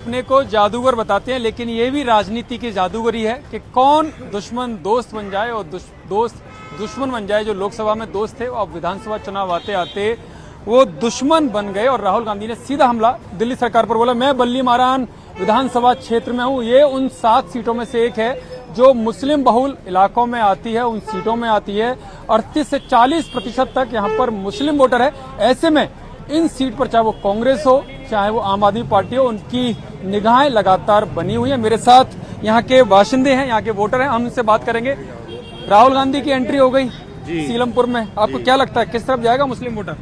अपने को जादूगर बताते हैं, लेकिन ये भी राजनीति की जादूगरी है कि कौन दुश्मन दोस्त बन जाए और दोस्त दुश्मन बन जाए। जो लोकसभा में दोस्त थे वो अब विधानसभा चुनाव आते आते वो दुश्मन बन गए और राहुल गांधी ने सीधा हमला दिल्ली सरकार पर बोला। मैं बल्ली मारान विधानसभा क्षेत्र में हूँ, ये उन 7 सीटों में से एक है जो मुस्लिम बहुल इलाकों में आती है, उन सीटों में आती है। 38 से 40% तक यहाँ पर मुस्लिम वोटर है। ऐसे में इन सीट पर चाहे वो कांग्रेस हो चाहे वो आम आदमी पार्टी हो, उनकी निगाहें लगातार बनी हुई है। मेरे साथ यहाँ के बाशिंदे हैं, यहाँ के वोटर हैं, हम उनसे बात करेंगे। राहुल गांधी की एंट्री हो गई सीलमपुर में, आपको क्या लगता है किस तरफ जाएगा मुस्लिम वोटर?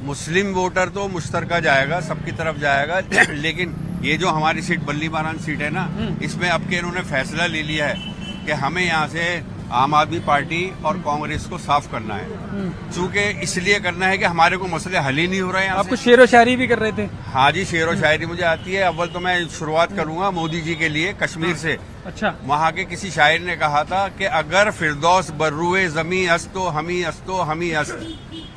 मुस्लिम वोटर तो मुश्तरका जाएगा, सबकी तरफ जाएगा। लेकिन ये जो हमारी सीट बल्ली मारान सीट है ना, इसमें अब के इन्होंने फैसला ले लिया है कि हमें यहाँ से आम आदमी पार्टी और कांग्रेस को साफ करना है। चूंकि इसलिए करना है कि हमारे को मसले हल ही नहीं हो रहे हैं। आपको शेरो शायरी भी कर रहे थे? हाँ जी, शेरो शायरी मुझे आती है। अव्वल तो मैं शुरुआत करूंगा मोदी जी के लिए कश्मीर से। अच्छा। वहाँ के किसी शायर ने कहा था कि अगर फिरदौस बर्रुए जमी अस्तो हमी अस्त,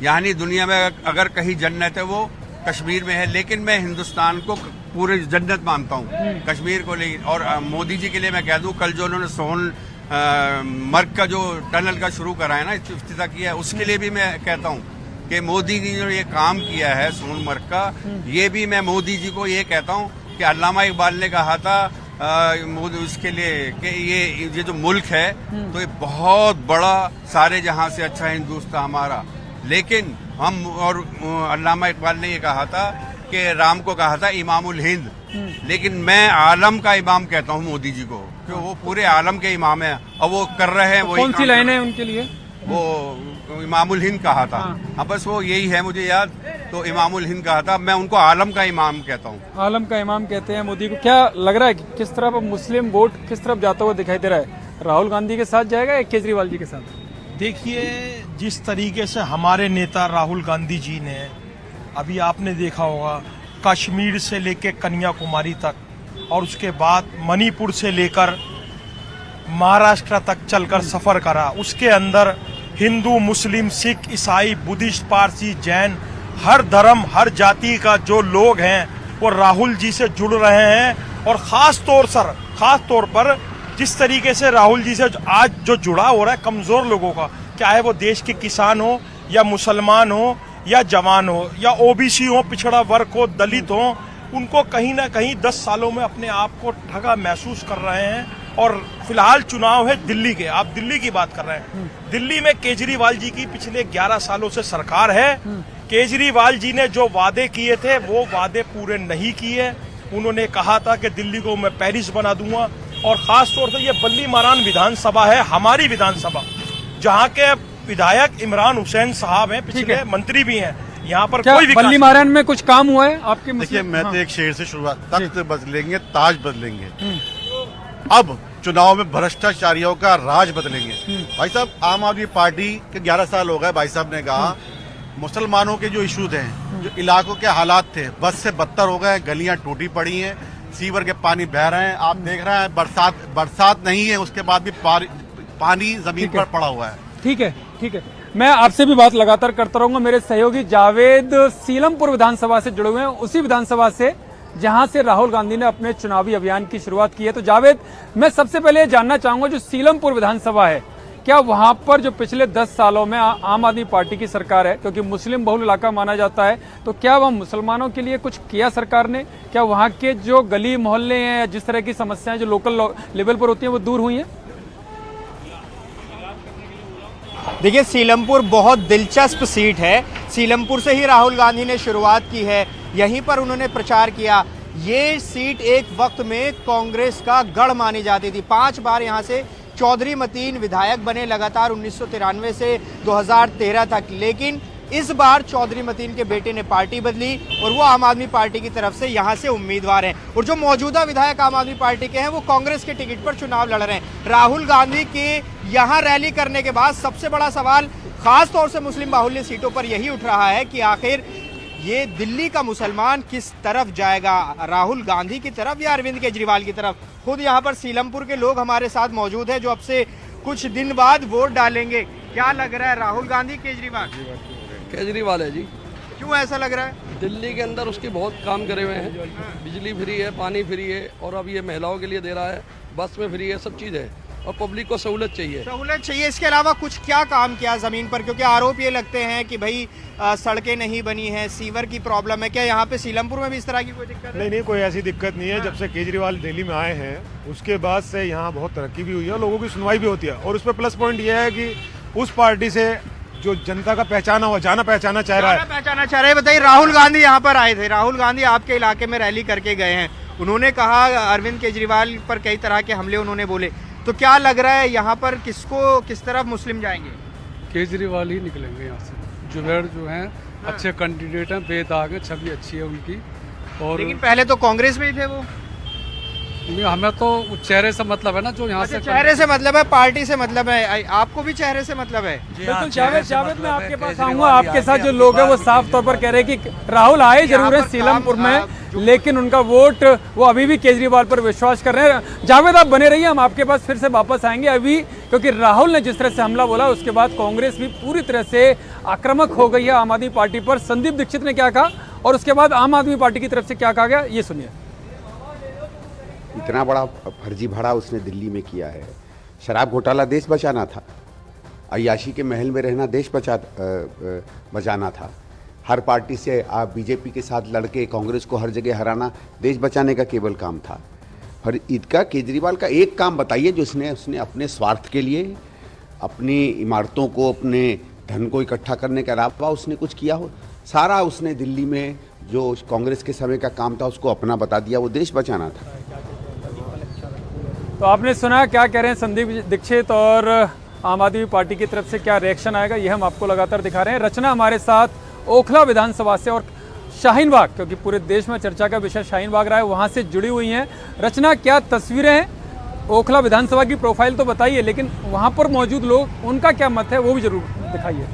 यानी दुनिया में अगर कहीं जन्नत है वो कश्मीर में है। लेकिन मैं हिंदुस्तान को पूरे जन्नत मानता हूँ, कश्मीर को लेकिन। और मोदी जी के लिए मैं कह दूं, कल जो उन्होंने सोन मर्ग का जो टनल का शुरू करा है ना, इफ्तिताह किया है, उसके लिए भी मैं कहता हूँ कि मोदी जी ने जो ये काम किया है सोनमर्ग का, ये भी मैं मोदी जी को ये कहता हूँ कि अल्लामा इकबाल ने कहा था मोदी उसके लिए कि ये जो मुल्क है तो ये बहुत बड़ा, सारे जहां से अच्छा हिंदुस्तान हमारा। लेकिन हम और अल्लामा इकबाल ने ये कहा था कि राम को कहा था इमामुल हिंद, लेकिन मैं आलम का इमाम कहता हूँ मोदी जी को, कि वो पूरे आलम के इमाम है और वो कर रहे हैं। तो कौन सी लाइन है उनके लिए? वो इमामुल हिंद कहा था। हाँ, बस वो यही है मुझे याद, तो इमामुल हिंद कहा था। मैं उनको आलम का इमाम कहता हूँ। आलम का इमाम कहते हैं मोदी को। क्या लग रहा है कि किस तरफ अब मुस्लिम वोट किस तरफ जाता हुआ दिखाई दे रहा है? राहुल गांधी के साथ जाएगा या केजरीवाल जी के साथ? देखिए, जिस तरीके से हमारे नेता राहुल गांधी जी ने, अभी आपने देखा होगा, कश्मीर से लेकर कन्याकुमारी तक और उसके बाद मणिपुर से लेकर महाराष्ट्र तक चलकर सफर करा। उसके अंदर हिंदू, मुस्लिम, सिख, ईसाई, बुद्धिस्ट, पारसी, जैन, हर धर्म हर जाति का जो लोग हैं वो राहुल जी से जुड़ रहे हैं। और खास तौर पर जिस तरीके से राहुल जी से आज जो जुड़ाव हो रहा है कमजोर लोगों का, चाहे वो देश के किसान हो या मुसलमान हो या जवान हो या ओबीसी हो, पिछड़ा वर्ग हो, दलित हो, उनको कहीं ना कहीं 10 सालों में अपने आप को ठगा महसूस कर रहे हैं। और फिलहाल चुनाव है दिल्ली के, आप दिल्ली की बात कर रहे हैं। दिल्ली में केजरीवाल जी की पिछले 11 सालों से सरकार है। केजरीवाल जी ने जो वादे किए थे वो वादे पूरे नहीं किए। उन्होंने कहा था कि दिल्ली को मैं पेरिस बना दूंगा। और खास तौर से ये बल्ली मारान विधानसभा है, हमारी विधानसभा, जहाँ के विधायक इमरान हुसैन साहब हैं, पिछले मंत्री भी हैं। यहाँ पर कोई विकास बल्ली मारान में कुछ काम हुआ है आपके? देखिए, मैं तो एक शेर से शुरुआत, तख्त बदलेंगे ताज बदलेंगे। अब चुनाव में भ्रष्टाचारियों का राज बदलेंगे। भाई साहब, आम आदमी पार्टी के 11 साल हो गए। भाई साहब ने कहा मुसलमानों के जो इश्यूज हैं, जो इलाकों के हालात थे, बस से बदतर हो गए। गलियां टूटी पड़ी हैं, सीवर के पानी बह रहे हैं। आप देख रहे हैं बरसात नहीं है, उसके बाद भी पानी जमीन पर पड़ा हुआ है। ठीक है, ठीक है। मैं आपसे भी बात लगातार करता रहूंगा। मेरे सहयोगी जावेद सीलमपुर विधानसभा से जुड़े हुए हैं, उसी विधानसभा से जहां से राहुल गांधी ने अपने चुनावी अभियान की शुरुआत की है। तो जावेद, मैं सबसे पहले जानना चाहूंगा, जो सीलमपुर विधानसभा है, क्या वहां पर जो पिछले 10 सालों में आम आदमी पार्टी की सरकार है, क्योंकि मुस्लिम बहुल इलाका माना जाता है, तो क्या वह मुसलमानों के लिए कुछ किया सरकार ने? क्या वहां के जो गली मोहल्ले हैं या जिस तरह की समस्याएं जो लोकल लेवल पर होती हैं वो दूर हुई हैं? देखिए, सीलमपुर बहुत दिलचस्प सीट है। सीलमपुर से ही राहुल गांधी ने शुरुआत की है, यहीं पर उन्होंने प्रचार किया। ये सीट एक वक्त में कांग्रेस का गढ़ मानी जाती थी। 5 बार यहाँ से चौधरी मतीन विधायक बने लगातार 1993 से 2013 तक। लेकिन इस बार चौधरी मतीन के बेटे ने पार्टी बदली और वो आम आदमी पार्टी की तरफ से यहाँ से उम्मीदवार हैं। और जो मौजूदा विधायक आम आदमी पार्टी के हैं वो कांग्रेस के टिकट पर चुनाव लड़ रहे हैं। राहुल गांधी के यहाँ रैली करने के बाद सबसे बड़ा सवाल खास तौर से मुस्लिम बाहुल्य सीटों पर यही उठ रहा है कि आखिर ये दिल्ली का मुसलमान किस तरफ जाएगा, राहुल गांधी की तरफ या अरविंद केजरीवाल की तरफ। खुद यहाँ पर सीलमपुर के लोग हमारे साथ मौजूद हैं जो अब से कुछ दिन बाद वोट डालेंगे। क्या लग रहा है, राहुल गांधी केजरीवाल? केजरीवाल है जी। क्यों ऐसा लग रहा है? दिल्ली के अंदर उसके बहुत काम करे हुए हैं। बिजली फ्री है, पानी फ्री है, और अब ये महिलाओं के लिए दे रहा है, बस में फ्री है, सब चीज़ है, और पब्लिक को सहूलत चाहिए। सहूलत चाहिए। इसके अलावा कुछ क्या काम किया जमीन पर? क्योंकि आरोप ये लगते हैं कि भाई सड़कें नहीं बनी हैं, सीवर की प्रॉब्लम है। क्या यहाँ पे सीलमपुर में भी इस तरह की कोई दिक्कत है? नहीं, कोई ऐसी दिक्कत नहीं है। जब से केजरीवाल दिल्ली में आए हैं उसके बाद से यहाँ बहुत तरक्की भी हुई है, लोगों की सुनवाई भी होती है। और उस पर प्लस पॉइंट ये है कि उस पार्टी से जो जनता का पहचाना हुआ, जाना पहचाना चाह रहा है। बताइए, राहुल गांधी यहाँ पर आए थे। राहुल गांधी आपके इलाके में रैली करके गए हैं। उन्होंने कहा अरविंद केजरीवाल पर कई तरह के हमले उन्होंने बोले। तो क्या लग रहा है यहाँ पर किस तरफ मुस्लिम जाएंगे? केजरीवाल ही निकलेंगे यहाँ से। जुबैर जो हैं अच्छे कैंडिडेट हैं, बेदाग है, छवि अच्छी है उनकी। और लेकिन पहले तो कांग्रेस में ही थे वो। हमें तो चेहरे से मतलब है ना, जो यहाँ से चेहरे से मतलब है, पार्टी से मतलब है। आपको भी चेहरे से मतलब है? बिल्कुल जावेद, मैं आपके पास आऊंगा। आपके साथ जो लोग हैं वो साफ तौर पर कह रहे हैं कि राहुल आए जरूर है सीलमपुर में, लेकिन उनका वोट वो अभी भी केजरीवाल पर विश्वास कर रहे हैं। जावेद, आप बने रहिए, हम आपके पास फिर से वापस आएंगे अभी, क्योंकि राहुल ने जिस तरह से हमला बोला उसके बाद कांग्रेस भी पूरी तरह से आक्रामक हो गई है आम आदमी पार्टी पर। संदीप दीक्षित ने क्या कहा और उसके बाद आम आदमी पार्टी की तरफ से क्या कहा गया, ये सुनिए। इतना बड़ा फर्जी भरा उसने दिल्ली में किया है। शराब घोटाला देश बचाना था, अय्याशी के महल में रहना देश बचाना था, हर पार्टी से आप बीजेपी के साथ लड़के कांग्रेस को हर जगह हराना देश बचाने का केवल काम था। और इसका केजरीवाल का एक काम बताइए जो उसने अपने स्वार्थ के लिए, अपनी इमारतों को, अपने धन को इकट्ठा करने के अलावा उसने कुछ किया हो? सारा उसने दिल्ली में जो कांग्रेस के समय का काम था उसको अपना बता दिया, वो देश बचाना था। तो आपने सुना क्या कह रहे हैं संदीप दीक्षित, और आम आदमी पार्टी की तरफ से क्या रिएक्शन आएगा ये हम आपको लगातार दिखा रहे हैं। रचना हमारे साथ ओखला विधानसभा से और शाहीन बाग, क्योंकि पूरे देश में चर्चा का विषय शाहीन बाग रहा है, वहाँ से जुड़ी हुई हैं। रचना, क्या तस्वीरें हैं? ओखला विधानसभा की प्रोफाइल तो बताइए, लेकिन वहाँ पर मौजूद लोग, उनका क्या मत है वो भी जरूर दिखाइए।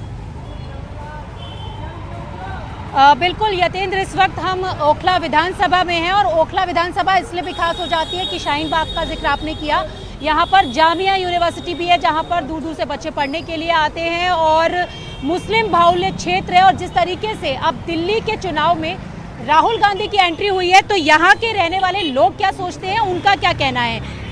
बिल्कुल यतेंद्र, इस वक्त हम ओखला विधानसभा में हैं, और ओखला विधानसभा इसलिए भी खास हो जाती है कि शाहीन बाग का जिक्र आपने किया। यहाँ पर जामिया यूनिवर्सिटी भी है जहाँ पर दूर दूर से बच्चे पढ़ने के लिए आते हैं, और मुस्लिम बाहुल्य क्षेत्र है। और जिस तरीके से अब दिल्ली के चुनाव में राहुल गांधी की एंट्री हुई है, तो यहाँ के रहने वाले लोग क्या सोचते हैं, उनका क्या कहना है,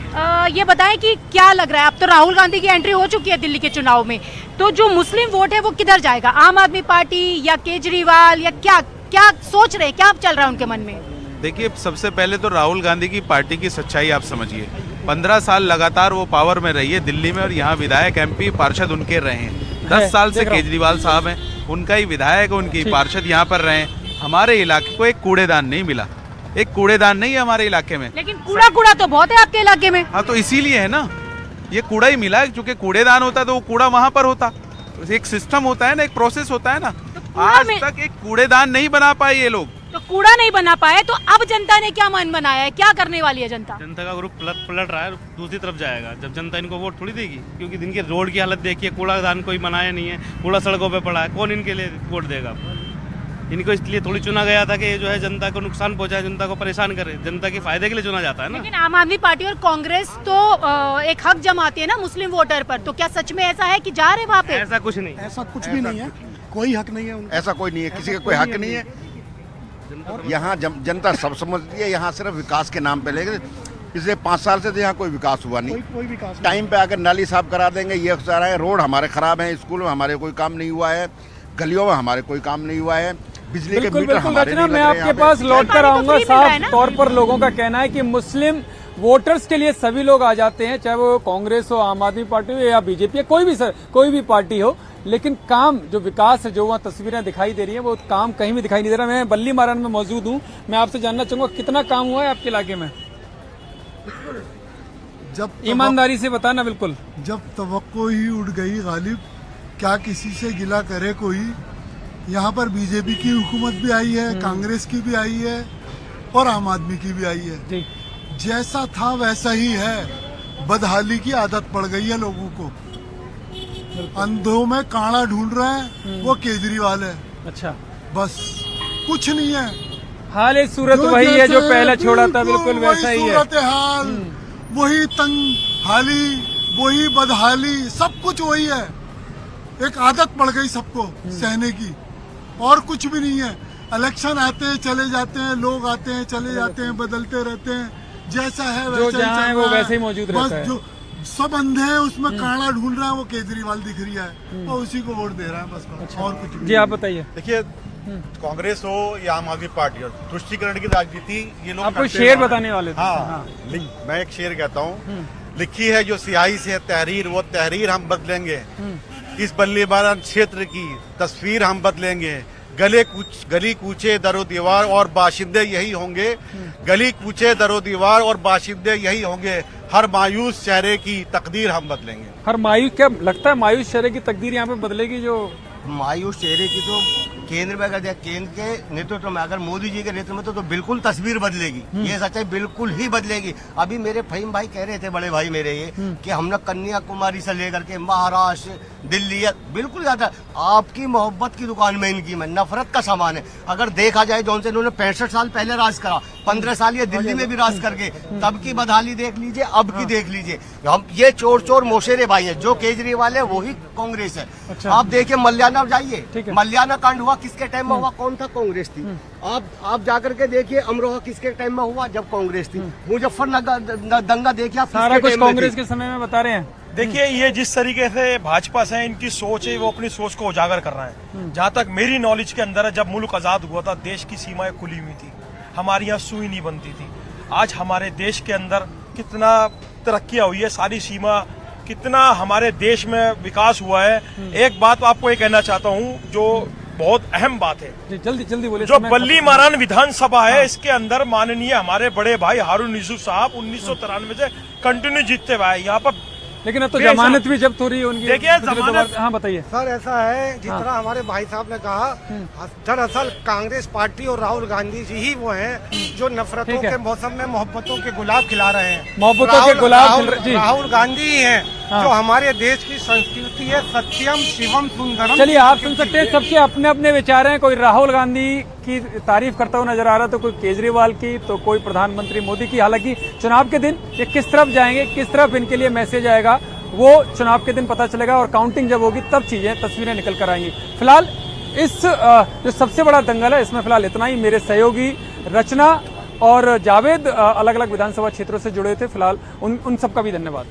ये बताएं कि क्या लग रहा है? अब तो राहुल गांधी की एंट्री हो चुकी है दिल्ली के चुनाव में, तो जो मुस्लिम वोट है वो किधर जाएगा? आम आदमी पार्टी या केजरीवाल, या क्या सोच रहे हैं, क्या चल रहा है उनके मन में? देखिए, सबसे पहले तो राहुल गांधी की पार्टी की सच्चाई आप समझिए। 15 साल लगातार वो पावर में रही है दिल्ली में, और यहाँ विधायक, MP, पार्षद उनके रहे हैं। 10 साल से केजरीवाल साहब हैं, उनका ही विधायक, उनकी पार्षद यहाँ पर रहे हैं। हमारे इलाके को एक कूड़ेदान नहीं मिला, एक कूड़ेदान नहीं है हमारे इलाके में। लेकिन कूड़ा तो बहुत है आपके इलाके में। हाँ, तो इसीलिए है ना, ये कूड़ा ही मिला है, क्योंकि कूड़ेदान होता तो वो कूड़ा वहां पर होता। एक सिस्टम होता है ना, एक प्रोसेस होता है ना। तो आज तक एक कूड़ेदान नहीं बना पाए ये लोग। तो कूड़ा नहीं बना पाए, तो अब जनता ने क्या मन बनाया है, क्या करने वाली है जनता? जनता का ग्रुप पलट रहा है, दूसरी तरफ जाएगा। जब जनता इनको वोट थोड़ी देगी, क्योंकि इनके रोड की हालत देखिए, कूड़ादान कोई बनाया नहीं है, कूड़ा सड़कों पे पड़ा है, कौन इनके लिए वोट देगा? इनको इसलिए थोड़ी चुना गया था कि जो है जनता को नुकसान पहुंचाए, जनता को परेशान करे, जनता के फायदे के लिए चुना जाता है ना। लेकिन आम आदमी पार्टी और कांग्रेस तो एक हक जमाती है ना मुस्लिम वोटर पर, तो क्या सच में ऐसा है कि जा रहे वहाँ पे? ऐसा कुछ नहीं, ऐसा कुछ भी नहीं है, कोई हक नहीं है उनका। ऐसा कोई नहीं है, किसी का कोई हक नहीं है। यहाँ जनता सब समझती है, यहाँ सिर्फ विकास के नाम पे लेके पिछले 5 साल से तो यहाँ कोई विकास हुआ नहीं। कोई विकास टाइम पे आकर नाली साफ करा देंगे, ये सारा है। रोड हमारे खराब हैं, स्कूल में हमारे कोई काम नहीं हुआ है, गलियों में हमारे कोई काम नहीं हुआ है, बिजली के मीटर हमारे रचना, मैं आपके पास लौट कर आऊंगा। साफ तौर पर लोगों का कहना है कि मुस्लिम वोटर्स के लिए सभी लोग आ जाते हैं, चाहे वो कांग्रेस हो, आम आदमी पार्टी हो या बीजेपी, कोई भी पार्टी हो, लेकिन काम जो विकास है, जो वहाँ तस्वीरें दिखाई दे रही हैं, वो काम कहीं भी दिखाई नहीं दे रहा। मैं बल्ली मारान में मौजूद हूँ, मैं आपसे जानना चाहूंगा कितना काम हुआ है आपके इलाके में? जब ईमानदारी से बताना। बिल्कुल, जब तवक्को ही उड़ गई गालिब, क्या किसी से गिला करे कोई? यहाँ पर बीजेपी की हुकूमत भी आई है, कांग्रेस की भी आई है, और आम आदमी की भी आई है जी। जैसा था वैसा ही है। बदहाली की आदत पड़ गई है लोगों को, अंधों में कांड़ा ढूंढ रहे हैं, वो केजरीवाल है। अच्छा, बस कुछ नहीं है। हाल एक सूरत वही है जो पहले छोड़ा था, बिल्कुल वैसा ही है। सूरत हाल वही, तंग हाली वही, बदहाली सब कुछ वही है। एक आदत पड़ गई सबको सहने की। और कुछ भी नहीं है। इलेक्शन आते हैं चले जाते हैं, लोग आते हैं चले जाते हैं, बदलते रहते हैं, जैसा है जो वैसा जहाँ ही है चल वो रहा वैसे ही मौजूद बस रहता है। जो सब अंधे हैं उसमें कांड़ा ढूंढ रहा है, वो केजरीवाल दिख रहा है और उसी को वोट दे रहा है बस, और कुछ भी जी आप बताइए। देखिए कांग्रेस हो या आम आदमी पार्टी हो, तुष्टीकरण की राजनीति ये लोग आप कोई करते शेर हैं। बताने वाले थे। हाँ, मैं एक शेर कहता हूँ, लिखी है जो स्याही से तहरीर, वो तहरीर हम बदलेंगे। इस बल्लेबारान क्षेत्र की तस्वीर हम बदलेंगे। गली कूचे दरो दीवार और बाशिंदे यही होंगे। गली कूचे दरो दीवार और बाशिंदे यही होंगे। हर मायूस चेहरे की तकदीर हम बदलेंगे। हर मायूस, क्या लगता है मायूस चेहरे की तकदीर यहाँ पे बदलेगी? जो मायूस चेहरे की तो केंद्र में अगर केंद्र के नेतृत्व में, अगर मोदी जी के नेतृत्व में तो बिल्कुल तस्वीर बदलेगी। ये सच्चाई बिल्कुल ही बदलेगी। अभी मेरे फहीम भाई कह रहे थे, बड़े भाई मेरे, ये कि हमने कन्याकुमारी से लेकर के महाराष्ट्र, दिल्ली, बिल्कुल ज्यादा आपकी मोहब्बत की दुकान में इनकी में नफरत का सामान है। अगर देखा जाए जौन से इन्होंने 65 साल पहले राज करा, 15 साल ये दिल्ली में भी राज करके, तब की बदहाली देख लीजिए, अब की देख लीजिए। हम ये चोर चोर मोशेरे भाई है। जो केजरीवाल है वही कांग्रेस है। आप देखिए मल्याना जाइए, मल्याना कांड हुआ किसके टाइम में हुआ? कौन था? कांग्रेस थी। आप जाकर के देखिए अमरोहा किसके टाइम में हुआ? जब कांग्रेस थी। मुजफ्फरनगर दंगा देखिए आप, सारा कुछ कांग्रेस के समय में बता रहे हैं। देखिए ये जिस तरीके से भाजपा से इनकी सोच है, वो अपनी सोच को उजागर कर रहे हैं। जहाँ तक मेरी नॉलेज के अंदर है, जब मुल्क आजाद हुआ था देश की सीमाएं खुली हुई थी, हमारी यहाँ सुई नहीं बनती थी। आज हमारे देश के अंदर कितना तरक्कियां हुई है, सारी सीमा, कितना हमारे देश में विकास हुआ है। एक बात आपको ये कहना चाहता हूँ जो बहुत अहम बात है, जल्दी जल्दी बोले। जो बल्ली मारान विधानसभा है, इसके अंदर माननीय हमारे बड़े भाई हारून यूसुफ साहब 1993 से कंटिन्यू जीतते हुए यहाँ पर, लेकिन अब तो जमानत भी जब्त हो रही है उनकी। देखिए जमानत, हाँ बताइए सर। ऐसा है जितना हमारे भाई साहब ने कहा, दरअसल कांग्रेस पार्टी और राहुल गांधी जी ही वो हैं जो नफरतों के मौसम में मोहब्बतों के गुलाब खिला रहे हैं। मोहब्बतों के गुलाब राहुल गांधी ही हैं जो हमारे देश की संस्कृति है, सत्यम शिवम सुंदरम। चलिए आप सुन सकते हैं, सबके अपने अपने विचार हैं। कोई राहुल गांधी की तारीफ करता हुआ नजर आ रहा, तो कोई केजरीवाल की, तो कोई प्रधानमंत्री मोदी की। हालांकि चुनाव के दिन ये किस तरफ जाएंगे, किस तरफ इनके लिए मैसेज आएगा, वो चुनाव के दिन पता चलेगा। और काउंटिंग जब होगी तब चीजें, तस्वीरें निकल कर आएंगी। फिलहाल इस जो सबसे बड़ा दंगल है, इसमें फिलहाल इतना ही। मेरे सहयोगी रचना और जावेद अलग अलग विधानसभा क्षेत्रों से जुड़े थे। फिलहाल उन सबका भी धन्यवाद।